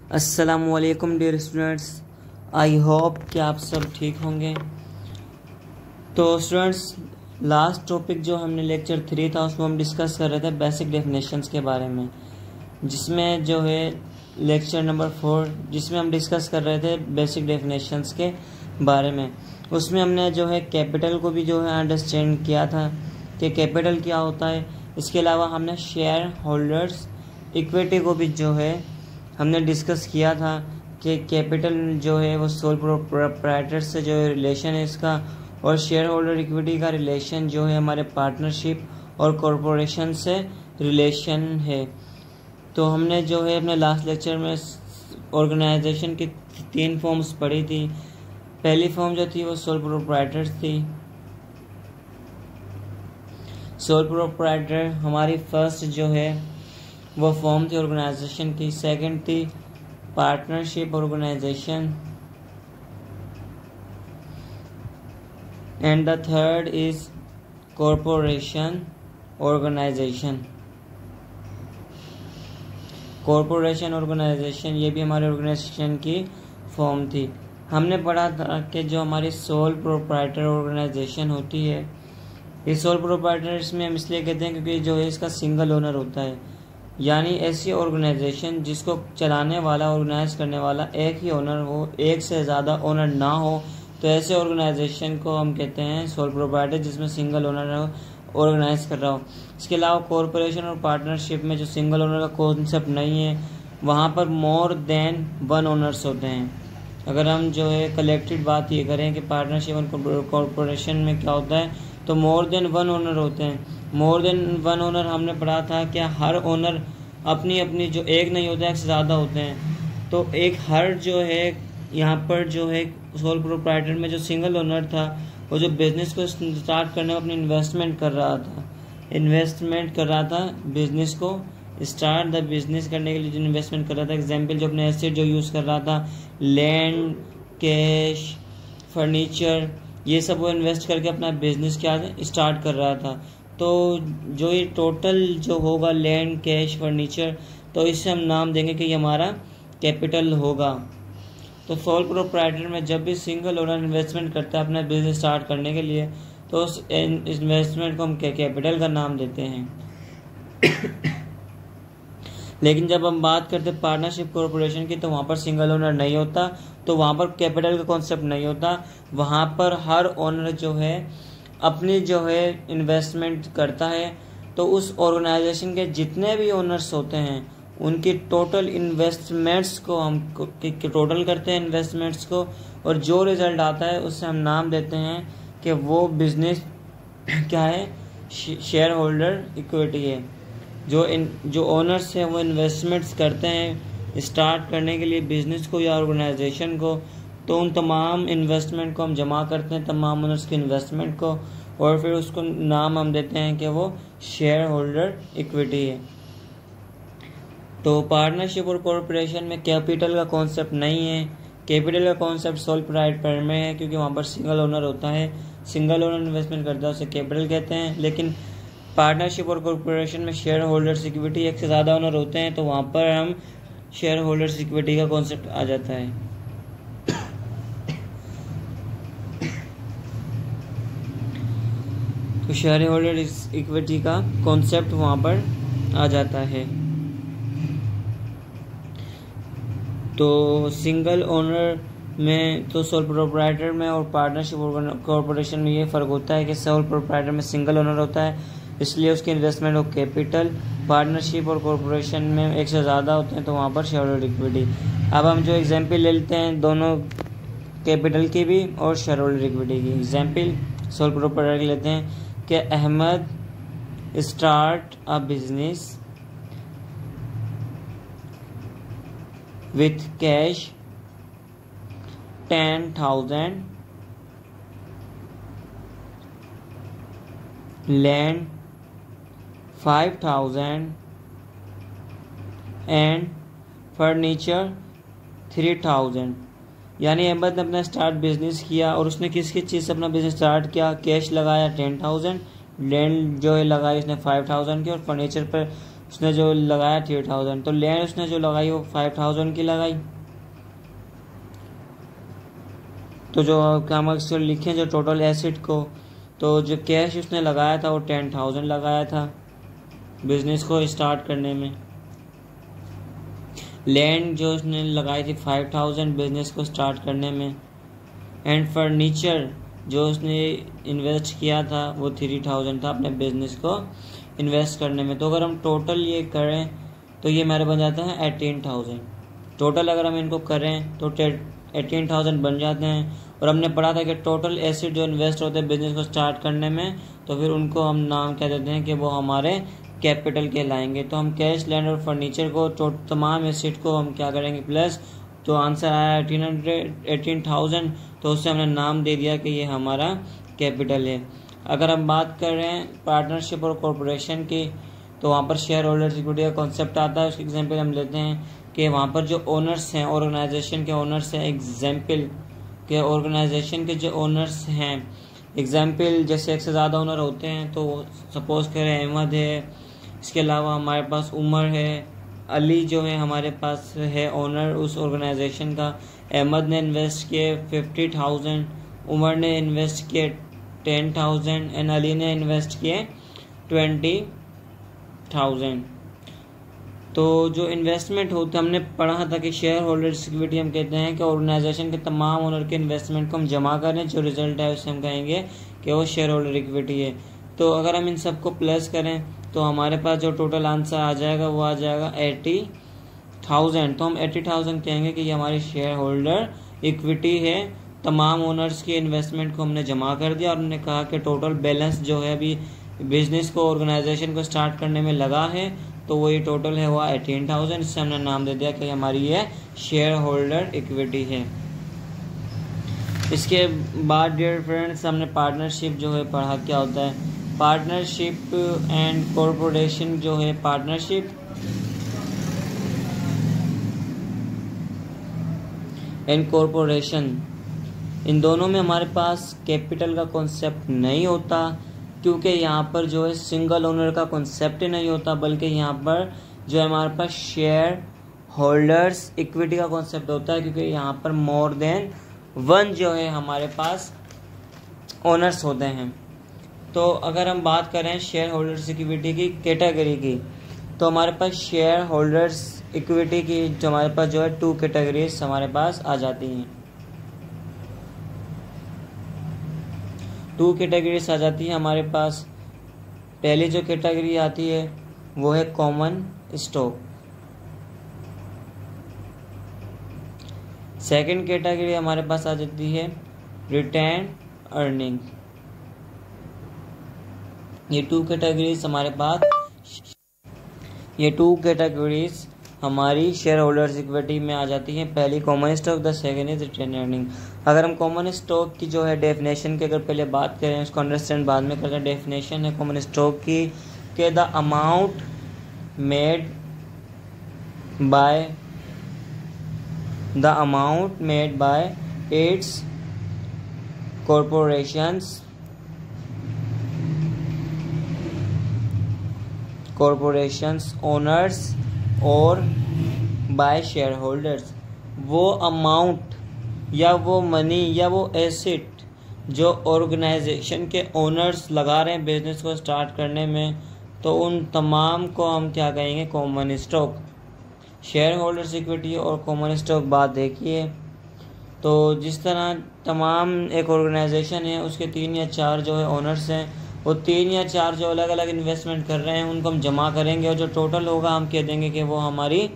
अस्सलामुअलैकुम dear students, I hope कि आप सब ठीक होंगे। तो स्टूडेंट्स, लास्ट टॉपिक जो हमने लेक्चर 3 था उसमें हम डिस्कस कर रहे थे बेसिक डेफिनेशंस के बारे में, जिसमें जो है लेक्चर नंबर 4 जिसमें हम डिस्कस कर रहे थे बेसिक डेफिनेशंस के बारे में। उसमें हमने जो है कैपिटल को भी जो है अंडरस्टैंड किया था कि कैपिटल क्या होता है। इसके अलावा हमने शेयर होल्डर्स इक्विटी को भी जो है हमने डिस्कस किया था कि कैपिटल जो है वो सोल प्रोप्राइटर से जो है रिलेशन है इसका, और शेयर होल्डर इक्विटी का रिलेशन जो है हमारे पार्टनरशिप और कॉरपोरेशन से रिलेशन है। तो हमने जो है अपने लास्ट लेक्चर में ऑर्गेनाइजेशन की 3 फॉर्म्स पढ़ी थी। पहली फॉर्म जो थी वो सोल प्रोप्राइटर थी। सोल प्रोप्राइटर हमारी फर्स्ट जो है वो फॉर्म थी ऑर्गेनाइजेशन की। सेकंड थी partnership organisation, and the third is corporation organisation. Corporation organisation ये भी हमारे ऑर्गेनाइजेशन की फॉर्म थी। हमने पढ़ा था कि जो हमारी सोल प्रोप्राइटर ऑर्गेनाइजेशन होती है, ये सोल प्रोप्राइटर इसमें हम इसलिए कहते हैं क्योंकि जो है इसका सिंगल ओनर होता है, यानी ऐसी ऑर्गेनाइजेशन जिसको चलाने वाला ऑर्गेनाइज करने वाला एक ही ओनर हो, एक से ज़्यादा ओनर ना हो, तो ऐसे ऑर्गेनाइजेशन को हम कहते हैं सोल प्रोप्राइटर, जिसमें सिंगल ओनर ऑर्गेनाइज कर रहा हो। इसके अलावा कॉरपोरेशन और पार्टनरशिप में जो सिंगल ओनर का कॉन्सेप्ट नहीं है, वहाँ पर मोर देन वन ओनर्स होते हैं। अगर हम जो है कलेक्टिव बात ये करें कि पार्टनरशिप और कॉरपोरेशन में क्या होता है, तो मोर देन वन ओनर होते हैं। मोर देन वन ओनर हमने पढ़ा था कि हर ओनर अपनी अपनी जो एक नहीं होता है, एक से ज़्यादा होते हैं। तो एक हर जो है यहाँ पर जो है सोल प्रोप्राइटर में जो सिंगल ओनर था, वो जो बिजनेस को स्टार्ट करने में अपनी इन्वेस्टमेंट कर रहा था बिजनेस को स्टार्ट द बिजनेस करने के लिए जो इन्वेस्टमेंट कर रहा था। एग्जाम्पल जो अपने एसेट जो यूज़ कर रहा था, लैंड, कैश, फर्नीचर, ये सब वो इन्वेस्ट करके अपना बिजनेस क्या स्टार्ट कर रहा था। तो जो ये टोटल जो होगा लैंड, कैश, फर्नीचर, तो इससे हम नाम देंगे कि ये हमारा कैपिटल होगा। तो सोल प्रोप्राइटर में जब भी सिंगल ओनर इन्वेस्टमेंट करता है अपना बिजनेस स्टार्ट करने के लिए, तो उस इन्वेस्टमेंट को हम कैपिटल का नाम देते हैं। लेकिन जब हम बात करते हैं पार्टनरशिप कॉरपोरेशन की, तो वहाँ पर सिंगल ओनर नहीं होता, तो वहाँ पर कैपिटल का कॉन्सेप्ट नहीं होता। वहाँ पर हर ओनर जो है अपनी जो है इन्वेस्टमेंट करता है, तो उस ऑर्गेनाइजेशन के जितने भी ओनर्स होते हैं उनकी टोटल इन्वेस्टमेंट्स को हम टोटल करते हैं इन्वेस्टमेंट्स को, और जो रिजल्ट आता है उससे हम नाम देते हैं कि वो बिजनेस क्या है, शेयर होल्डर इक्विटी है। जो ओनर्स हैं वो इन्वेस्टमेंट्स करते हैं स्टार्ट करने के लिए बिजनेस को या ऑर्गेनाइजेशन को, तो उन तमाम इन्वेस्टमेंट को हम जमा करते हैं, तमाम ओनर्स की इन्वेस्टमेंट को, और फिर उसको नाम हम देते हैं कि वो शेयर होल्डर इक्विटी है। तो पार्टनरशिप और कॉरपोरेशन में कैपिटल का कॉन्सेप्ट नहीं है। कैपिटल का कॉन्सेप्ट सोल प्रोप्राइटर में है, क्योंकि वहाँ पर सिंगल ओनर होता है, सिंगल ओनर इन्वेस्टमेंट करता है, उसे कैपिटल कहते हैं। लेकिन पार्टनरशिप और कॉरपोरेशन में शेयर होल्डर्स इक्विटी, एक से ज़्यादा ओनर होते हैं, तो वहाँ पर हम शेयर होल्डर्स इक्विटी का कॉन्सेप्ट आ जाता है। तो शेयर होल्डर इक्विटी का कॉन्सेप्ट वहाँ पर आ जाता है। तो सिंगल ओनर में तो सोल प्रोप्राइटर में और पार्टनरशिप और कॉरपोरेशन में ये फ़र्क होता है कि सोल प्रोप्राइटर में सिंगल ओनर होता है, इसलिए उसकी इन्वेस्टमेंट हो कैपिटल। पार्टनरशिप और कॉरपोरेशन में एक से ज़्यादा होते हैं, तो वहाँ पर शेयर होल्डर इक्विटी। अब हम जो एग्जाम्पल ले लेते हैं दोनों कैपिटल की भी और शेयर होल्डर इक्विटी की। एग्जाम्पल सोल प्रोप्राइटर लेते हैं कि Ahmed start a business with cash 10,000, land 5,000 and furniture 3,000। यानी अहमद ने अपना स्टार्ट बिजनेस किया, और उसने किस किस चीज़ से अपना बिजनेस स्टार्ट किया। कैश लगाया 10,000, लैंड जो है लगाई उसने 5,000 की, और फर्नीचर पर उसने जो लगाया 3000, तो लैंड उसने जो लगाई वो 5000 की लगाई। तो जो हम अक्सर लिखें जो टोटल एसेट को, तो जो कैश उसने लगाया था वो 10,000 लगाया था बिजनेस को स्टार्ट करने में। लैंड जो उसने लगाई थी 5000 बिजनेस को स्टार्ट करने में। एंड फर्नीचर जो उसने इन्वेस्ट किया था वो 3000 था अपने बिजनेस को इन्वेस्ट करने में। तो अगर हम टोटल ये करें तो ये हमारे बन जाता है 18,000। टोटल अगर हम इनको करें तो 18,000 बन जाते हैं। और हमने पढ़ा था कि टोटल एसेट जो इन्वेस्ट होते हैं बिजनेस को स्टार्ट करने में, तो फिर उनको हम नाम कह देते हैं कि वो हमारे कैपिटल कहलाएंगे। तो हम कैश, लैंड और फर्नीचर को तमाम एसेट को हम क्या करेंगे प्लस, तो आंसर आया 18,000, तो उससे हमने नाम दे दिया कि ये हमारा कैपिटल है। अगर हम बात कर रहे हैं पार्टनरशिप और कॉरपोरेशन की, तो वहाँ पर शेयर होल्डर्स इक्विटी का कॉन्सेप्ट आता है। उसकी एग्जांपल हम लेते हैं कि वहाँ पर जो ओनर्स हैं, ऑर्गेनाइजेशन के ओनर्स हैं, एग्जाम्पल के ऑर्गेनाइजेशन के जो ओनर्स हैं, एग्जाम्पल जैसे एक से ज़्यादा ओनर होते हैं, तो सपोज करें अहमद है, इसके अलावा हमारे पास उमर है, अली जो है हमारे पास है ओनर उस ऑर्गेनाइजेशन का। अहमद ने इन्वेस्ट किए 50,000, उमर ने इन्वेस्ट किए 10,000 एंड अली ने इन्वेस्ट किए 20,000। तो जो इन्वेस्टमेंट होते, हमने पढ़ा था कि शेयर होल्डर्स इक्विटी हम कहते हैं कि ऑर्गेनाइजेशन के तमाम ओनर के इन्वेस्टमेंट को हम जमा करें, जो रिजल्ट है उससे हम कहेंगे कि वो शेयर होल्डर इक्विटी है। तो अगर हम इन सबको प्लस करें तो हमारे पास जो टोटल आंसर आ जाएगा वो आ जाएगा 80,000। तो हम 80,000 कहेंगे कि ये हमारी शेयर होल्डर इक्विटी है। तमाम ओनर्स के इन्वेस्टमेंट को हमने जमा कर दिया और हमने कहा कि टोटल बैलेंस जो है अभी बिजनेस को, ऑर्गेनाइजेशन को स्टार्ट करने में लगा है, तो वो ये टोटल है वो 18,000। इससे हमने नाम दे दिया कि हमारी ये शेयर होल्डर इक्विटी है। इसके बाद डियर फ्रेंड्स हमने पार्टनरशिप जो है पढ़ा, क्या होता है पार्टनरशिप एंड कॉरपोरेशन। जो है पार्टनरशिप एंड कॉरपोरेशन, इन दोनों में हमारे पास कैपिटल का कॉन्सेप्ट नहीं होता, क्योंकि यहाँ पर जो है सिंगल ओनर का कॉन्सेप्ट नहीं होता, बल्कि यहाँ पर जो है हमारे पास शेयर होल्डर्स इक्विटी का कॉन्सेप्ट होता है, क्योंकि यहाँ पर मोर देन वन जो है हमारे पास ओनर्स होते हैं। तो अगर हम बात करें शेयर होल्डर्स इक्विटी की कैटेगरी की, तो हमारे पास शेयर होल्डर्स इक्विटी की जो हमारे पास जो है 2 कैटेगरीज हमारे पास आ जाती हैं। 2 कैटेगरीज आ जाती है हमारे पास। पहली जो कैटेगरी आती है वो है कॉमन स्टॉक। सेकंड कैटेगरी हमारे पास आ जाती है रिटेन अर्निंग। ये 2 कैटेगरीज हमारी शेयर होल्डर्स इक्विटी में आ जाती है। पहली common stock, the second is retain earning. अगर हम कॉमन स्टॉक की जो है डेफिनेशन की अगर पहले बात करें, उसको अंडरस्टैंड बाद में करते हैं। डेफिनेशन है कॉमन स्टॉक की कि the amount made by it's corporations owners और बाय शेयर होल्डर्स। वो अमाउंट या वो मनी या वो एसेट जो ऑर्गेनाइजेशन के ओनर्स लगा रहे हैं बिजनेस को स्टार्ट करने में, तो उन तमाम को हम क्या कहेंगे common stock. Share holders equity और कॉमन स्टॉक बात देखिए, तो जिस तरह तमाम एक ऑर्गेनाइजेशन है उसके 3 या 4 जो है ओनर्स हैं, वो 3 या 4 जो अलग अलग इन्वेस्टमेंट कर रहे हैं उनको हम जमा करेंगे और जो टोटल होगा हम कह देंगे कि वो हमारी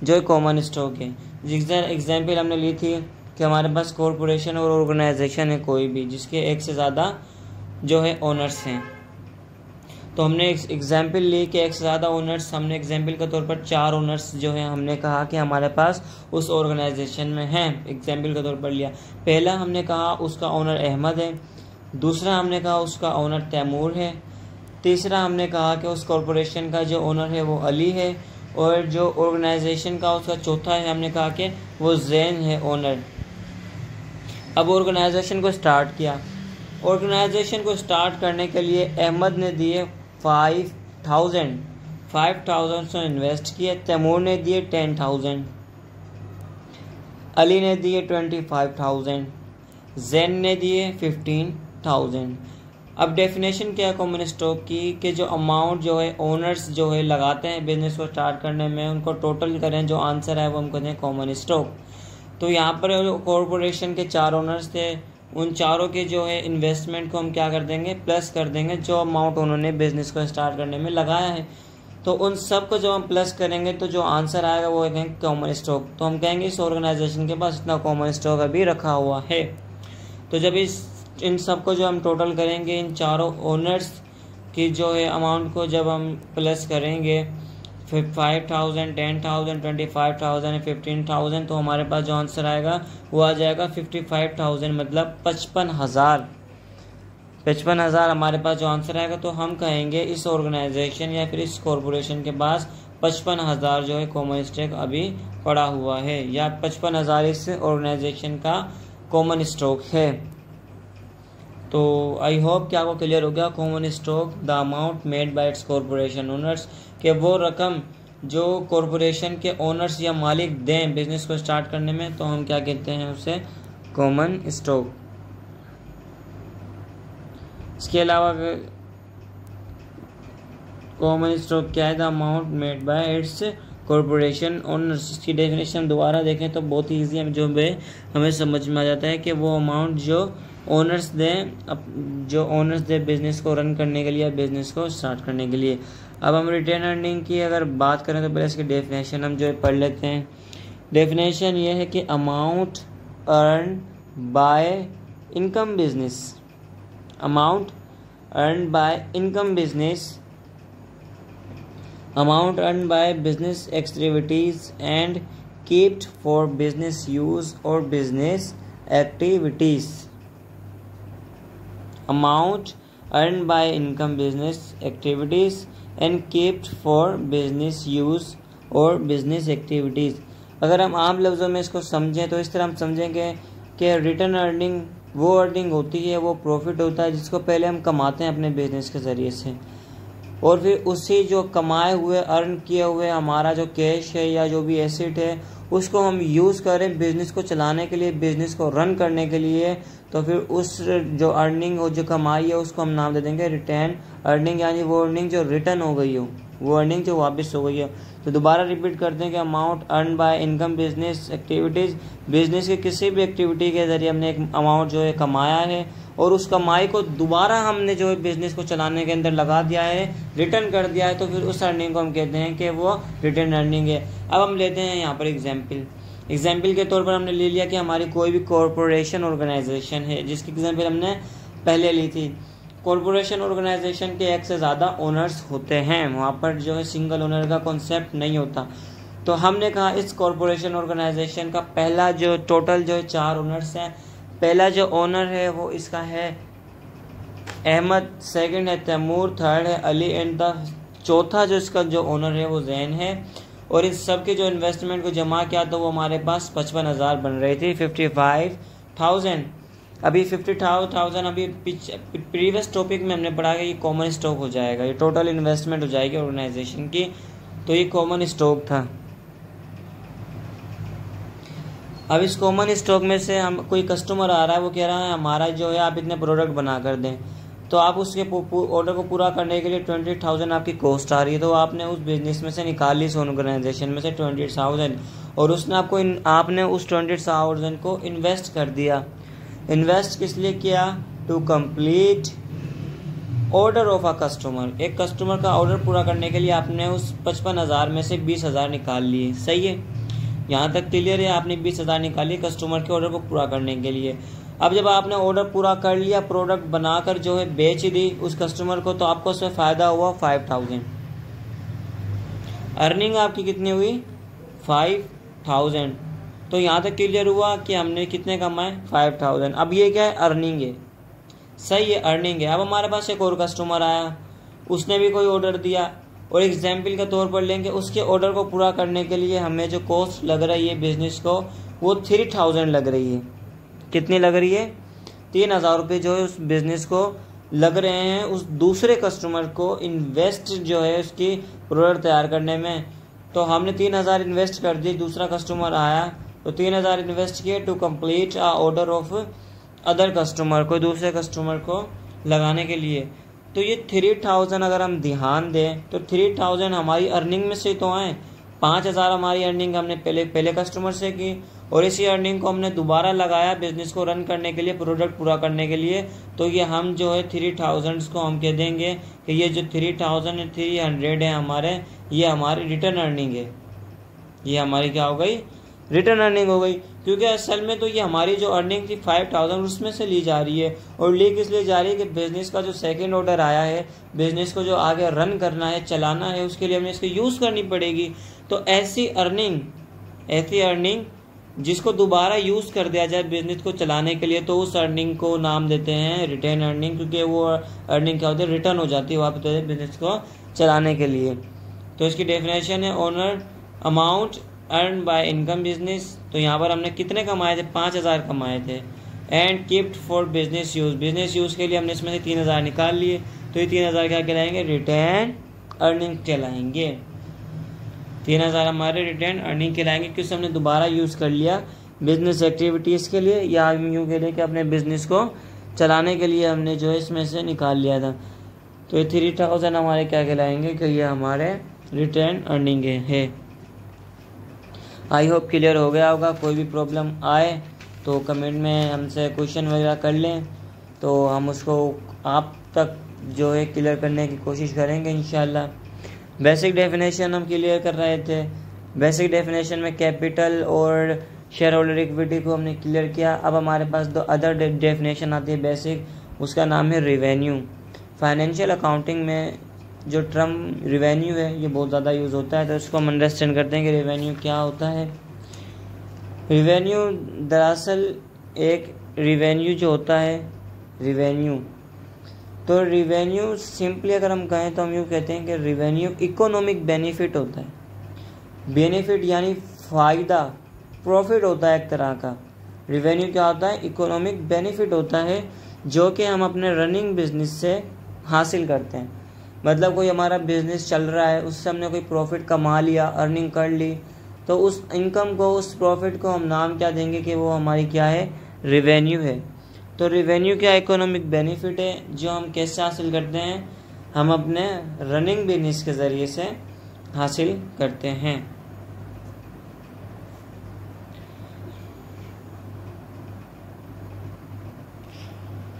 जो है कॉमन स्टॉक है। एग्जाम्पल हमने ली थी कि हमारे पास कॉरपोरेशन और ऑर्गेनाइजेशन है कोई भी जिसके एक से ज़्यादा जो है ओनर्स हैं, तो हमने एग्जाम्पल ली कि एक से ज़्यादा ओनर्स, हमने एग्जाम्पल के तौर पर 4 ओनर्स जो है हमने कहा कि हमारे पास उस ऑर्गेनाइजेशन में हैं, एग्जाम्पल के तौर पर लिया। पहला हमने कहा उसका ओनर अहमद है, दूसरा हमने कहा उसका ओनर तैमूर है, तीसरा हमने कहा कि उस कॉरपोरेशन का जो ओनर है वो अली है, और जो ऑर्गेनाइजेशन का उसका चौथा है हमने कहा कि वो जैन है ओनर। अब ऑर्गेनाइजेशन को स्टार्ट किया। ऑर्गेनाइजेशन को स्टार्ट करने के लिए अहमद ने दिए 5,000 5,000 उसने इन्वेस्ट किए, तैमूर ने दिए 10,000, अली ने दिए 25,000, जैन ने दिए 15,000। अब डेफिनेशन क्या है कॉमन स्टॉक की कि जो अमाउंट जो है ओनर्स जो है लगाते हैं बिजनेस को स्टार्ट करने में, उनको टोटल करें, जो आंसर है वो हम कहते हैं कॉमन स्टॉक। तो यहाँ पर जो कॉरपोरेशन के 4 ओनर्स थे, उन चारों के जो है इन्वेस्टमेंट को हम क्या कर देंगे, प्लस कर देंगे जो अमाउंट उन्होंने बिजनेस को स्टार्ट करने में लगाया है। तो उन सब को जो हम प्लस करेंगे तो जो आंसर आएगा वो कहेंगे कॉमन स्टॉक। तो हम कहेंगे इस ऑर्गेनाइजेशन के पास इतना कॉमन स्टॉक अभी रखा हुआ है। तो जब इन सब को जो हम टोटल करेंगे, इन चारों ओनर्स की जो है अमाउंट को जब हम प्लस करेंगे 5,000, 10,000, 25,000, 15,000, तो हमारे पास जो आंसर आएगा वो आ जाएगा 55,000, मतलब 55,000 हमारे पास जो आंसर आएगा। तो हम कहेंगे इस ऑर्गेनाइजेशन या फिर इस कॉरपोरेशन के पास 55,000 जो है कॉमन स्टॉक अभी पड़ा हुआ है, या 55,000 इस ऑर्गेनाइजेशन का कॉमन स्टॉक है। तो आई होप कि आपको क्लियर हो गया common stock the amount made by it's corporation owners, कि वो रकम जो कॉरपोरेशन के ओनर्स या मालिक दें बिजनेस को स्टार्ट करने में, तो हम क्या कहते हैं उसे कॉमन स्टॉक। इसके अलावा कॉमन स्टॉक क्या है, the amount made by it's corporation owners. इसकी डेफिनेशन दोबारा देखें तो बहुत ही ईजी हमें समझ में आ जाता है कि वो अमाउंट जो ओनर्स दें बिजनेस को रन करने के लिए, बिजनेस को स्टार्ट करने के लिए। अब हम रिटेन अर्निंग की अगर बात करें तो पहले इसकी डेफिनेशन हम जो है पढ़ लेते हैं। डेफिनेशन ये है कि amount earn by income business, amount earn by income business, amount earned by business activities and kept for business use or business activities. Amount earned by income business activities and kept for business use or business activities. अगर हम आम लफ्ज़ों में इसको समझें तो इस तरह हम समझेंगे कि रिटर्न अर्निंग वो अर्निंग होती है, वो प्रॉफिट होता है जिसको पहले हम कमाते हैं अपने बिजनेस के ज़रिए से, और फिर उसी जो कमाए हुए अर्न किए हुए हमारा जो कैश है या जो भी एसेट है उसको हम यूज़ करें बिजनेस को चलाने के लिए, बिजनेस को रन करने के लिए। तो फिर उस जो अर्निंग हो, जो कमाई है, उसको हम नाम दे देंगे रिटर्न अर्निंग, यानी वो अर्निंग जो रिटर्न हो गई हो, वो अर्निंग जो वापस हो गई हो। तो दोबारा रिपीट करते हैं कि amount earn by income business activities, business के किसी भी एक्टिविटी के ज़रिए हमने एक अमाउंट जो है कमाया है और उस कमाई को दोबारा हमने जो है बिजनेस को चलाने के अंदर लगा दिया है, रिटर्न कर दिया है, तो फिर उस अर्निंग को हम कहते हैं कि वो रिटर्न अर्निंग है। अब हम लेते हैं यहाँ पर एग्जाम्पल के तौर पर हमने ले लिया कि हमारी कोई भी कॉरपोरेशन ऑर्गेनाइजेशन है, जिसकी एग्जाम्पल हमने पहले ली थी। कॉरपोरेशन ऑर्गेनाइजेशन के एक से ज़्यादा ओनर्स होते हैं, वहाँ पर जो है सिंगल ओनर का कॉन्सेप्ट नहीं होता। तो हमने कहा इस कॉरपोरेशन ऑर्गेनाइजेशन का पहला जो टोटल जो 4 ओनर्स हैं, पहला जो ओनर है वो इसका है अहमद, सेकंड है तैमूर, थर्ड है अली एंड द चौथा जो इसका जो ओनर है वो जैन है। और इस सब के जो इन्वेस्टमेंट को जमा किया तो वो हमारे पास 55,000 बन रही थी, 55,000। अभी 50,000 अभी प्रीवियस टॉपिक में हमने पढ़ा कि ये कॉमन स्टॉक हो जाएगा, ये टोटल इन्वेस्टमेंट हो जाएगी ऑर्गेनाइजेशन की, तो ये कॉमन स्टॉक था। अब इस कॉमन स्टॉक में से हम कोई कस्टमर आ रहा है, वो कह रहा है हमारा जो है आप इतने प्रोडक्ट बना कर दें, तो आप उसके ऑर्डर को पूरा करने के लिए 20,000 आपकी कॉस्ट आ रही है, तो आपने उस बिजनेस में से निकाल ली, इस ऑर्गेनाइजेशन में से 20,000, और उसने आपने उस 20,000 को इन्वेस्ट कर दिया। इन्वेस्ट किस लिए किया? To complete order of a customer, एक कस्टमर का ऑर्डर पूरा करने के लिए आपने उस 55,000 में से 20,000 निकाल लिए। सही है, यहाँ तक क्लियर है? आपने 20,000 निकाली कस्टमर के ऑर्डर को पूरा करने के लिए। अब जब आपने ऑर्डर पूरा कर लिया, प्रोडक्ट बनाकर जो है बेच दी उस कस्टमर को, तो आपको उसमें फ़ायदा हुआ 5,000। अर्निंग आपकी कितनी हुई? 5,000। तो यहाँ तक क्लियर हुआ कि हमने कितने कमाए? 5,000। अब ये क्या है? अर्निंग है। सही है, अर्निंग है। अब हमारे पास एक और कस्टमर आया, उसने भी कोई ऑर्डर दिया, और एग्जाम्पल के तौर पर लेंगे उसके ऑर्डर को पूरा करने के लिए हमें जो कॉस्ट लग रही है बिजनेस को, वो 3,000 लग रही है। कितनी लग रही है? 3,000 रुपये जो है उस बिज़नेस को लग रहे हैं उस दूसरे कस्टमर को इन्वेस्ट जो है उसकी प्रोडक्ट तैयार करने में। तो हमने 3,000 इन्वेस्ट कर दी, दूसरा कस्टमर आया तो 3,000 इन्वेस्ट किए to complete a order of other customer, कोई दूसरे कस्टमर को लगाने के लिए। तो ये 3,000 अगर हम ध्यान दें तो 3,000 हमारी अर्निंग में से तो आए, 5,000 हमारी अर्निंग हमने पहले कस्टमर से की और इसी अर्निंग को हमने दोबारा लगाया बिजनेस को रन करने के लिए, प्रोडक्ट पूरा करने के लिए। तो ये हम जो है 3,000 को हम कह देंगे कि ये जो 3,300 है हमारे, ये हमारी रिटर्न अर्निंग है। ये हमारी क्या हो गई? रिटर्न अर्निंग हो गई, क्योंकि असल में तो ये हमारी जो अर्निंग थी 5,000 उसमें से ली जा रही है। और ली किस लिए जा रही है कि बिजनेस का जो सेकंड ऑर्डर आया है, बिजनेस को जो आगे रन करना है, चलाना है, उसके लिए हमें इसको यूज़ करनी पड़ेगी। तो ऐसी अर्निंग जिसको दोबारा यूज़ कर दिया जाए बिजनेस को चलाने के लिए, तो उस अर्निंग को नाम देते हैं रिटेन अर्निंग, क्योंकि वो अर्निंग क्या होती है? रिटर्न हो जाती है वापस बिजनेस को चलाने के लिए। तो इसकी डेफिनेशन है owner amount earn by income business. तो यहाँ पर हमने कितने कमाए थे? 5,000 कमाए थे। And keeped for business use, business use के लिए हमने इसमें से 3,000 निकाल लिए। तो ये 3,000 क्या कहलाएंगे? रिटर्न अर्निंग कहलाएंगे। 3,000 हमारे रिटर्न अर्निंग कहलाएंगे, क्योंकि हमने दोबारा यूज़ कर लिया बिजनेस एक्टिविटीज़ के लिए, या हम यूँ कह लें कि अपने बिजनेस को चलाने के लिए हमने जो है इसमें से निकाल लिया था। तो ये 3,000 हमारे क्या कहलाएंगे कि ये हमारे रिटर्न अर्निंग है। आई होप क्लियर हो गया होगा। कोई भी प्रॉब्लम आए तो कमेंट में हमसे क्वेश्चन वगैरह कर लें, तो हम उसको आप तक जो है क्लियर करने की कोशिश करेंगे इंशाल्लाह। बेसिक डेफिनेशन हम क्लियर कर रहे थे। बेसिक डेफिनेशन में कैपिटल और शेयर होल्डर इक्विटी को हमने क्लियर किया। अब हमारे पास दो अदर डेफिनेशन आती है बेसिक, उसका नाम है रिवेन्यू। फाइनेंशियल अकाउंटिंग में जो टर्म रिवेन्यू है ये बहुत ज़्यादा यूज़ होता है, तो इसको हम अंडरस्टैंड करते हैं कि रिवेन्यू क्या होता है। रिवेन्यू दरअसल एक रिवेन्यू जो होता है तो रिवेन्यू सिंपली अगर हम कहें तो हम यूँ कहते हैं कि रिवेन्यू इकोनॉमिक बेनिफिट होता है। बेनिफिट यानी फ़ायदा, प्रॉफिट होता है एक तरह का। रिवेन्यू क्या होता है? इकोनॉमिक बेनिफिट होता है, जो कि हम अपने रनिंग बिजनेस से हासिल करते हैं। मतलब कोई हमारा बिजनेस चल रहा है, उससे हमने कोई प्रॉफिट कमा लिया, अर्निंग कर ली, तो उस इनकम को, उस प्रॉफिट को हम नाम क्या देंगे कि वो हमारी क्या है? रिवेन्यू है। तो रिवेन्यू क्या? इकोनॉमिक बेनिफिट है, जो हम कैसे हासिल करते हैं? हम अपने रनिंग बिजनेस के ज़रिए से हासिल करते हैं।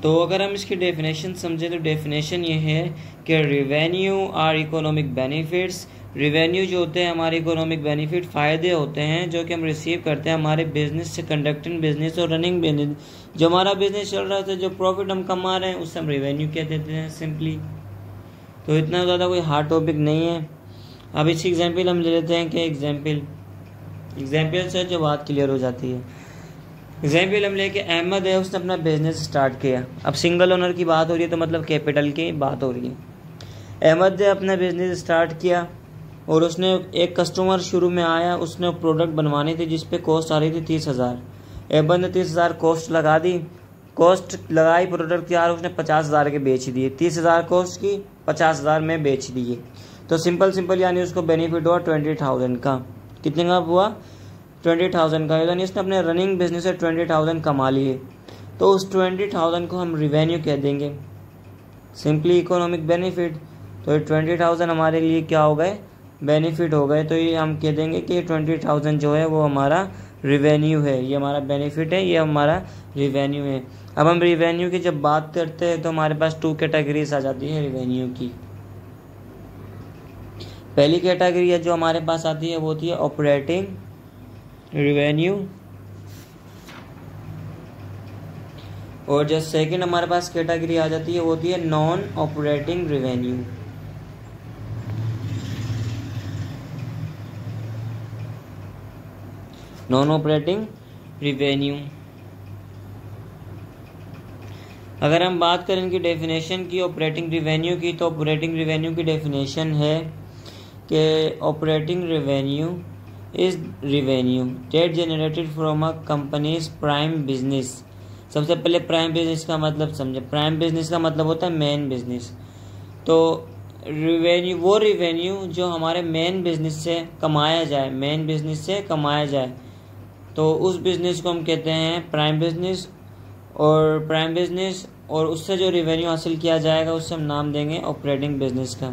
तो अगर हम इसकी डेफिनेशन समझें तो डेफिनेशन ये है कि revenue are economic benefits. Revenue जो होते हैं हमारे इकोनॉमिक बेनिफिट, फ़ायदे होते हैं जो कि हम रिसीव करते हैं हमारे बिजनेस से, कंडक्टिंग बिजनेस और रनिंग बिजनेस। जो हमारा बिजनेस चल रहा है, जो प्रॉफिट हम कमा रहे हैं, उससे हम रिवेन्यू कह देते हैं सिंपली। तो इतना ज़्यादा कोई हार्ड टॉपिक नहीं है। अब इसकी एग्जाम्पल हम ले लेते हैं कि एग्जाम्पल से जो बात क्लियर हो जाती है। एग्जाम्पल हम लेके अहमद है, उसने अपना बिजनेस स्टार्ट किया। अब सिंगल ओनर की बात हो रही है, तो मतलब कैपिटल की बात हो रही है। अहमद ने अपना बिजनेस स्टार्ट किया और उसने एक कस्टमर शुरू में आया, उसने प्रोडक्ट बनवानी थी जिस पे कॉस्ट आ रही थी 30,000। अहमद ने 30,000 कॉस्ट लगा दी, कॉस्ट लगाई, प्रोडक्ट तैयार, उसने 50,000 के बेच दिए। 30,000 कॉस्ट की, 50,000 में बेच दिए। तो सिंपल यानी उसको बेनिफिट हुआ 20,000 का। कितने का हुआ? 20,000 का। यानी उसने अपने रनिंग बिजनेस से 20,000 कमा लिए। तो उस 20,000 को हम रिवेन्यू कह देंगे, सिंपली इकोनॉमिक बेनिफिट। तो ये 20,000 हमारे लिए क्या हो गए? बेनिफिट हो गए। तो ये हम कह देंगे कि 20,000 जो है वो हमारा रिवेन्यू है, ये हमारा बेनिफिट है, ये हमारा रिवेन्यू है। अब हम रिवेन्यू की जब बात करते हैं तो हमारे पास 2 कैटेगरीज आ जाती है रिवेन्यू की। पहली कैटेगरी है जो हमारे पास आती है वो होती है ऑपरेटिंग रिवेन्यू, और जो सेकंड हमारे पास कैटेगरी आ जाती है वो होती है non operating revenue. Non operating revenue, अगर हम बात करें इनकी डेफिनेशन की ऑपरेटिंग रिवेन्यू की, तो ऑपरेटिंग रिवेन्यू की डेफिनेशन है कि operating revenue is revenue that generated from a companies prime business सबसे पहले प्राइम बिजनेस का मतलब समझे। प्राइम बिजनेस का मतलब होता है मेन बिजनेस। तो रिवेन्यू, वो रिवेन्यू जो हमारे मेन बिजनेस से कमाया जाए, मेन बिजनेस से कमाया जाए, तो उस बिजनेस को हम कहते हैं प्राइम बिजनेस। और प्राइम बिजनेस और उससे जो रिवेन्यू हासिल किया जाएगा उससे हम नाम देंगे ऑपरेटिंग बिजनेस का।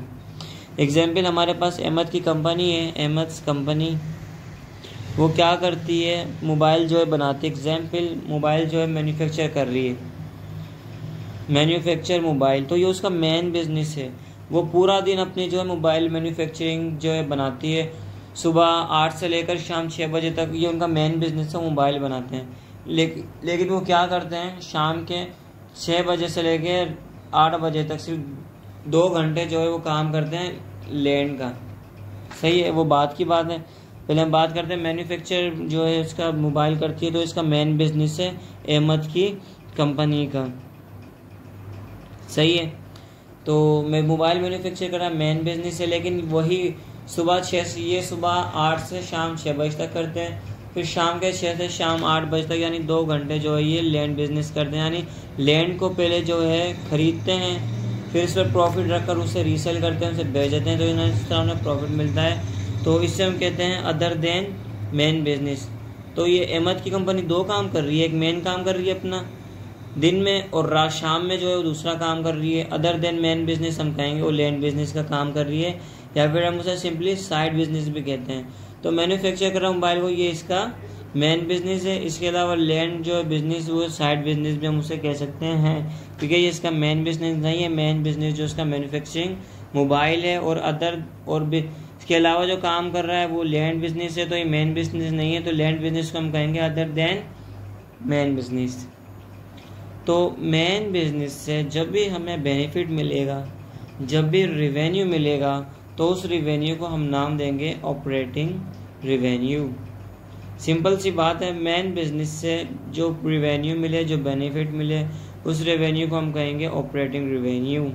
एग्जाम्पल हमारे पास अहमद की कंपनी है, अहमद कंपनी, वो क्या करती है, मोबाइल जो है बनाती है। एग्जाम्पल मोबाइल जो है मैन्युफैक्चर कर रही है, मैन्युफैक्चर मोबाइल, तो ये उसका मेन बिजनेस है। वो पूरा दिन अपनी जो है मोबाइल मैन्युफैक्चरिंग जो है बनाती है, सुबह 8 से लेकर शाम 6 बजे तक, ये उनका मेन बिजनेस है, मोबाइल बनाते हैं। लेकिन वो क्या करते हैं, शाम के 6 बजे से लेकर 8 बजे तक सिर्फ 2 घंटे जो है वो काम करते हैं लैंड का। सही है, वो बात की बात है। पहले हम बात करते हैं मैन्युफैक्चर जो है उसका मोबाइल करती है, तो इसका मेन बिजनेस है अहमद की कंपनी का। सही है, तो मैं मोबाइल मैन्युफैक्चर कर रहा मेन बिजनेस है, लेकिन वही सुबह 6 से, ये सुबह 8 से शाम 6 बजे तक करते हैं, फिर शाम के 6 से शाम 8 बजे तक, यानी 2 घंटे जो है ये लैंड बिजनेस करते हैं। यानी लैंड को पहले जो है खरीदते हैं, फिर इस पर प्रॉफिट रखकर उसे रीसेल करते हैं, उसे बेच देते हैं, तो इस तरह उन्हें प्रॉफिट मिलता है। तो इससे हम कहते हैं अदर देन मेन बिजनेस। तो ये अहमद की कंपनी 2 काम कर रही है, एक मेन काम कर रही है अपना दिन में, और रात शाम में जो है वो दूसरा काम कर रही है। अदर देन मेन बिजनेस हम कहेंगे वो लैंड बिजनेस का काम कर रही है, या फिर हम उसे सिंपली साइड बिजनेस भी कहते हैं। तो मैन्युफैक्चर कर रहा हूँ मोबाइल को, ये इसका मेन बिजनेस है। इसके अलावा लैंड जो है बिजनेस, वो साइड बिजनेस भी हम उसे कह सकते हैं, क्योंकि ये इसका मेन बिजनेस नहीं है। मेन बिजनेस जो इसका मैन्युफैक्चरिंग मोबाइल है, और अदर और इसके अलावा जो काम कर रहा है वो लैंड बिजनेस है, तो ये मेन बिजनेस नहीं है। तो लैंड बिजनेस को हम कहेंगे अदर देन मेन बिजनेस। तो मेन बिजनेस से जब भी हमें बेनिफिट मिलेगा, जब भी रिवेन्यू मिलेगा, तो उस रिवेन्यू को हम नाम देंगे ऑपरेटिंग रिवेन्यू। सिंपल सी बात है, मेन बिजनेस से जो रिवेन्यू मिले, जो बेनिफिट मिले, उस रिवेन्यू को हम कहेंगे ऑपरेटिंग रिवेन्यू।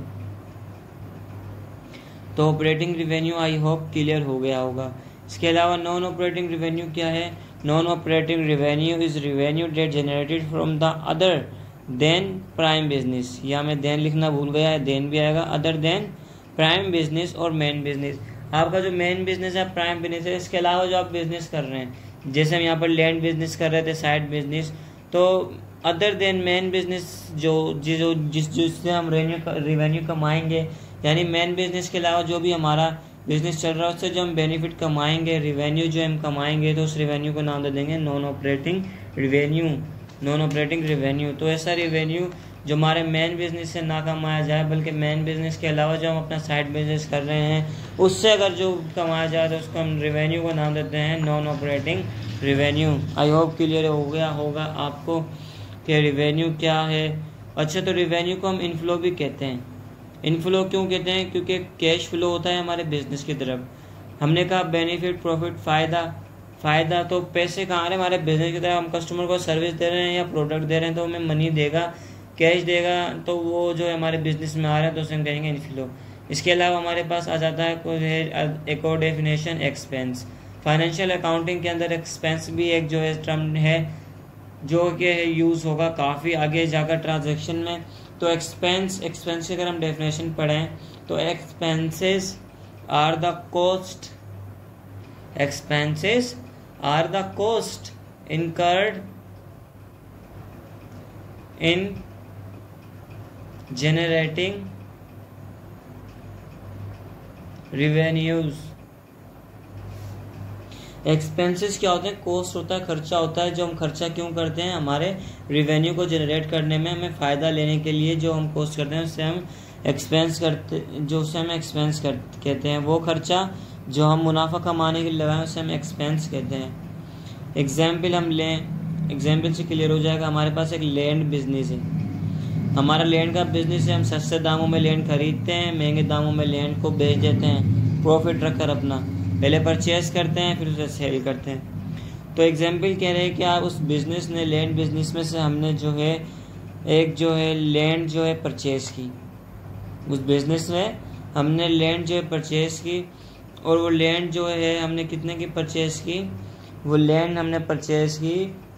तो operating revenue I hope clear हो गया होगा। इसके अलावा नॉन ऑपरेटिंग रिवेन्यू क्या है? Non operating revenue is revenue that generated from the other than prime business. या मैं देन लिखना भूल गया है, देन भी आएगा। अदर देन प्राइम बिजनेस और मेन बिजनेस। आपका जो मेन बिजनेस है प्राइम बिजनेस है, इसके अलावा जो आप बिजनेस कर रहे हैं, जैसे हम यहाँ पर लैंड बिजनेस कर रहे थे, साइड बिजनेस, तो अदर देन मेन बिजनेस जिससे हम रिवेन्यू कमाएंगे, यानी मेन बिजनेस के अलावा जो भी हमारा बिजनेस चल रहा है उससे जो हम बेनिफिट कमाएंगे, रिवेन्यू जो हम कमाएंगे, तो उस रिवेन्यू को नाम दे देंगे non operating revenue. Non operating revenue तो ऐसा रिवेन्यू जो हमारे मेन बिजनेस से ना कमाया जाए, बल्कि मेन बिजनेस के अलावा जो हम अपना साइड बिजनेस कर रहे हैं उससे अगर जो कमाया जाए तो उसको हम रिवेन्यू को नाम देते हैं non operating revenue. I hope clear हो गया होगा आपको कि रिवेन्यू क्या है। अच्छा, तो रिवेन्यू को हम इनफ्लो भी कहते हैं। इनफ्लो क्यों कहते हैं? क्योंकि कैश फ्लो होता है हमारे बिजनेस की तरफ। हमने कहा बेनिफिट, प्रॉफिट, फ़ायदा तो पैसे कहाँ आ रहे हैं हमारे बिजनेस की तरफ। हम कस्टमर को सर्विस दे रहे हैं या प्रोडक्ट दे रहे हैं तो हमें मनी देगा, कैश देगा, तो वो जो है हमारे बिजनेस में आ रहा है तो उसे हम कहेंगे इनफ्लो। इसके अलावा हमारे पास आ जाता है कोई एक और डेफिनेशन, एक्सपेंस। फाइनेंशियल अकाउंटिंग के अंदर एक्सपेंस भी एक जो है टर्म है जो कि यूज़ होगा काफ़ी आगे जाकर ट्रांजैक्शन में। तो एक्सपेंस की अगर हम डेफिनेशन पढ़ें तो expenses are the cost, expenses are the cost incurred in generating revenues। Expenses क्या होते हैं? कॉस्ट होता है, खर्चा होता है। जो हम खर्चा क्यों करते हैं? हमारे रिवेन्यू को जनरेट करने में, हमें फ़ायदा लेने के लिए जो हम कॉस्ट करते हैं उससे हम एक्सपेंस कहते हैं। वो खर्चा जो हम मुनाफा कमाने के लिए लगाएं उसे हम एक्सपेंस कहते हैं। एग्जाम्पल हम लें, एग्जाम्पल से क्लियर हो जाएगा। हमारे पास एक लैंड बिजनेस है, हमारा लैंड का बिजनेस है। हम सस्ते दामों में लैंड खरीदते हैं, महंगे दामों में लैंड को बेच देते हैं, प्रॉफिट रखकर अपना पहले परचेस करते हैं फिर उसे सेल करते हैं। तो एग्जाम्पल कह रहे हैं कि आप उस बिज़नेस ने, लैंड बिजनेस में से हमने जो है एक जो है लैंड जो है परचेस की। उस बिज़नेस में हमने लैंड जो है परचेस की, और वो लैंड जो है हमने कितने की परचेस की? वो लैंड हमने परचेस की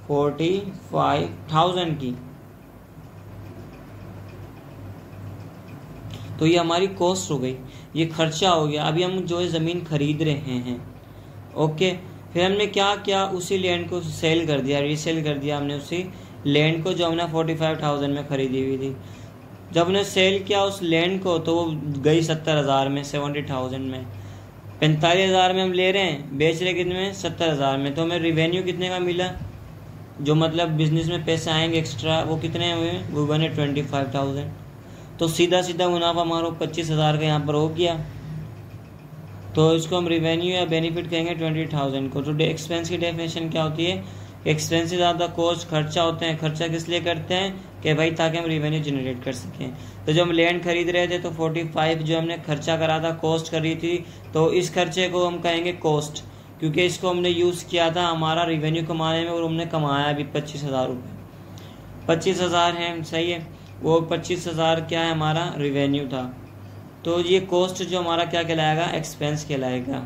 45,000 की। तो ये हमारी कॉस्ट हो गई, ये खर्चा हो गया। अभी हम जो है ज़मीन खरीद रहे हैं, ओके। फिर हमने क्या किया, उसी लैंड को सेल कर दिया, रीसेल कर दिया हमने उसी लैंड को जो हमने 45,000 में खरीदी हुई थी। जब हमने सेल किया उस लैंड को तो वो गई 70,000 में, 70,000 में। 45,000 में हम ले रहे हैं, बेच रहे कितने में, 70,000 में। तो हमें रिवेन्यू कितने का मिला, जो मतलब बिजनेस में पैसे आएंगे एक्स्ट्रा, वो कितने हुए, वो बने 25,000। तो सीधा सीधा मुनाफा हमारा 25,000 का यहाँ पर हो गया। तो इसको हम रिवेन्यू या बेनिफिट कहेंगे 20,000 को। तो एक्सपेंस की डेफिनेशन क्या होती है, एक्सपेंसेस ज़्यादा कॉस्ट, खर्चा होते हैं। खर्चा किस लिए करते हैं कि भाई ताकि हम रिवेन्यू जनरेट कर सकें। तो जब हम लैंड खरीद रहे थे तो 45 जो हमने खर्चा करा था, कॉस्ट करी थी, तो इस खर्चे को हम कहेंगे कॉस्ट, क्योंकि इसको हमने यूज़ किया था हमारा रिवेन्यू कमाने में, और हमने कमाया भी 25,000 रुपये। 25,000 है, सही है। वो 25,000 क्या है, हमारा रिवेन्यू था। तो ये कॉस्ट जो हमारा क्या कहलाएगा, एक्सपेंस कहलाएगा।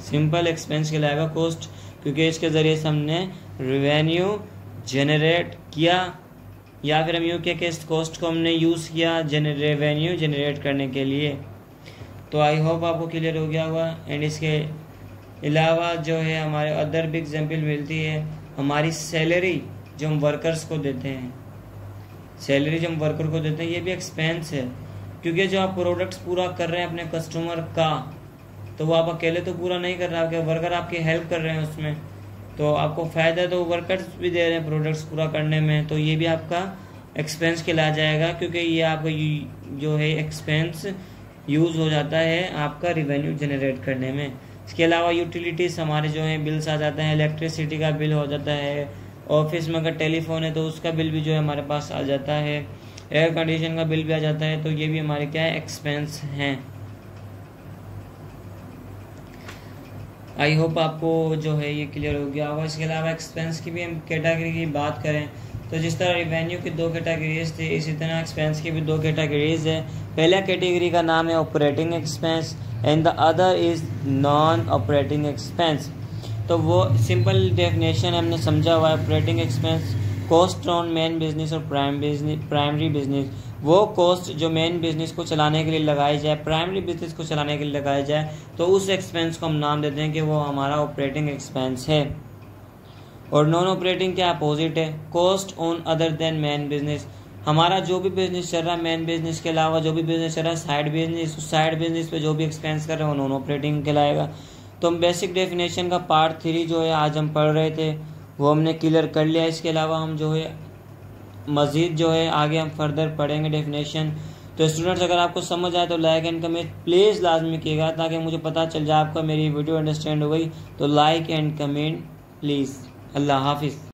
सिंपल एक्सपेंस कहलाएगा कॉस्ट, क्योंकि इसके ज़रिए से हमने रिवेन्यू जनरेट किया, या फिर हम यूँ कह के इस कॉस्ट को हमने यूज़ किया रेवेन्यू जनरेट करने के लिए। तो आई होप आपको क्लियर हो गया होगा। एंड इसके अलावा जो है हमारे अदर भी एग्जाम्पल मिलती है, हमारी सैलरी जो हम वर्कर्स को देते हैं, सैलरी जो हम वर्कर को देते हैं, ये भी एक्सपेंस है। क्योंकि जो आप प्रोडक्ट्स पूरा कर रहे हैं अपने कस्टमर का, तो वो आप अकेले तो पूरा नहीं कर रहे, आपके वर्कर आपकी हेल्प कर रहे हैं उसमें, तो आपको फ़ायदा है। तो वर्कर्स भी दे रहे हैं प्रोडक्ट्स पूरा करने में, तो ये भी आपका एक्सपेंस कहला जाएगा, क्योंकि ये आपका जो है एक्सपेंस यूज़ हो जाता है आपका रिवेन्यू जनरेट करने में। इसके अलावा यूटिलिटीज़ हमारे जो हैं बिल्स आ जाते हैं, इलेक्ट्रिसिटी का बिल हो जाता है, ऑफिस में अगर टेलीफोन है तो उसका बिल भी जो है हमारे पास आ जाता है, एयर कंडीशन का बिल भी आ जाता है। तो ये भी हमारे क्या है, एक्सपेंस हैं। आई होप आपको जो है ये क्लियर हो गया होगा। इसके अलावा एक्सपेंस की भी हम कैटेगरी की बात करें तो जिस तरह रिवेन्यू की 2 कैटेगरीज थी, इसी तरह एक्सपेंस की भी 2 कैटेगरीज है। पहला कैटेगरी का नाम है operating expense and the other is non operating expense. तो वो सिंपल डेफिनेशन हमने समझा हुआ है। Operating expense cost on main business और प्राइमरी बिजनेस, वो कॉस्ट जो मेन बिजनेस को चलाने के लिए लगाई जाए, प्राइमरी बिजनेस को चलाने के लिए लगाई जाए, तो उस एक्सपेंस को हम नाम देते हैं कि वो हमारा ऑपरेटिंग एक्सपेंस है। और नॉन ऑपरेटिंग क्या अपोजिट है, cost on other than main business. हमारा जो भी बिजनेस चल रहा है, मेन बिजनेस के अलावा जो भी बिजनेस चल रहा है, साइड बिजनेस, उस साइड बिजनेस पे जो भी एक्सपेंस कर रहे हैं वो नॉन ऑपरेटिंग कहलाएगा। तो हम बेसिक डेफिनेशन का पार्ट 3 जो है आज हम पढ़ रहे थे वो हमने क्लियर कर लिया। इसके अलावा हम जो है मज़ीद जो है आगे हम फर्दर पढ़ेंगे डेफिनेशन। तो स्टूडेंट्स अगर आपको समझ आए तो लाइक एंड कमेंट प्लीज़ लाजमी कीजिएगा, ताकि मुझे पता चल जाए आपका मेरी वीडियो अंडरस्टैंड हो गई। तो लाइक एंड कमेंट प्लीज़। अल्लाह हाफिज़।